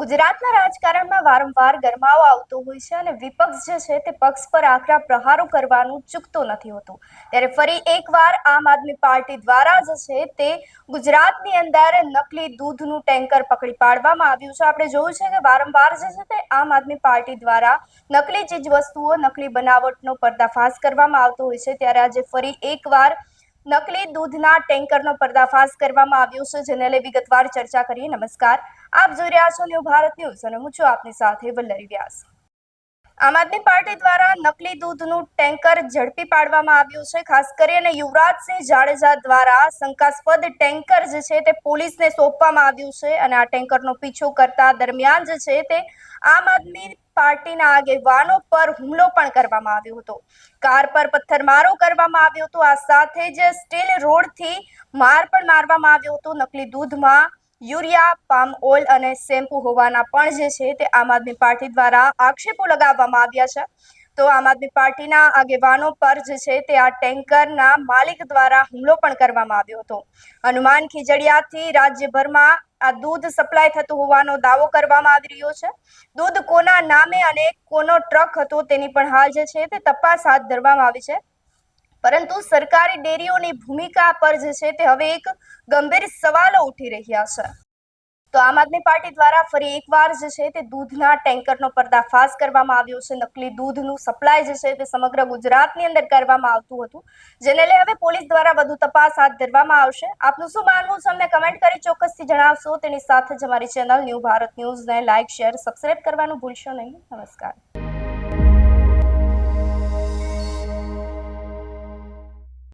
ગુજરાતના રાજકારણમાં વારંવાર ગરમાવો આવતો હોય છે અને વિપક્ષ જે છે તે પક્ષ પર આકરા પ્રહારો કરવાનું ચૂકતો નથી હોતું। ત્યારે ફરી એકવાર આમ આદમી પાર્ટી દ્વારા જે છે તે ગુજરાતની અંદર નકલી દૂધનું ટેન્કર પકડી પાડવામાં આવ્યું છે। આપણે જોયું છે કે વારંવાર જે છે તે આમ આદમી પાર્ટી દ્વારા નકલી ચીજવસ્તુઓ નકલી બનાવટનો પર્દાફાશ કરવામાં આવતો હોય છે। ત્યારે આજે ફરી એકવાર નકલી દૂધના ટેન્કરનો પર્દાફાશ કરવામાં આવ્યો છે, જેને લઈ વિગતવાર ચર્ચા કરીએ। નમસ્કાર, આપ જોઈ રહ્યા છો ન્યૂ ભારત ન્યૂઝ અને હું છું આપની સાથે વલ્લરી વ્યાસ। આમ આદમી પાર્ટી દ્વારા નકલી દૂધનું ટેન્કર ઝડપી પાડવામાં આવ્યું છે। ખાસ કરીને યુવરાજસિંહ જાડેજા દ્વારા શંકાસ્પદ ટેન્કર જે છે તે પોલીસને સોંપવામાં આવ્યું છે અને આ ટેન્કરનો પીછો કરતા દરમિયાન જે છે તે આમ આદમી પાર્ટીના આગેવાનો પર હુમલો પણ કરવામાં આવ્યો હતો। કાર પર પથ્થરમારો કરવામાં આવ્યો હતો। આ સાથે જ સ્ટીલ રોડથી માર પણ મારવામાં આવ્યો હતો। નકલી દૂધમાં યુરિયા, પામ ઓઇલ અને શેમ્પુ હોવાના પણ જે છે તે આમ આદમી પાર્ટી દ્વારા આક્ષેપો લગાવવામાં આવ્યા છે। તો આમ આદમી પાર્ટીના આગેવાનો પર જે છે તે આ ટેન્કરના માલિક દ્વારા હુમલો પણ કરવામાં આવ્યો હતો। હનુમાન ખીજડીયાથી રાજ્યભરમાં આ દૂધ સપ્લાય થતું હોવાનો દાવો કરવામાં આવી રહ્યો છે। દૂધ કોના નામે અને કોનો ટ્રક હતો તેની પણ હાલ જે છે તે તપાસ હાથ ધરવામાં આવી છે। પરંતુ સરકારી ડેરીઓની ભૂમિકા પર જે છે તે હવે એક ગંભીર સવાલો ઉઠી રહ્યા છે। તો આમ આદમી પાર્ટી દ્વારા ફરી એકવાર જે છે તે દૂધના ટેન્કરનો પર્દાફાશ કરવામાં આવ્યો છે। નકલી દૂધનું સપ્લાય જે છે તે સમગ્ર ગુજરાતની અંદર કરવામાં આવતું હતું, જેને લઈ હવે પોલીસ દ્વારા વધુ તપાસ હાથ ધરવામાં આવશે। આપનું શું માનવું છે અમને કમેન્ટ કરી ચોક્કસથી જણાવશો। તેની સાથે જ અમારી ચેનલ ન્યૂ ભારત ન્યૂઝને લાઇક, શેર, સબસ્ક્રાઇબ કરવાનું ભૂલશો નહીં। નમસ્કાર।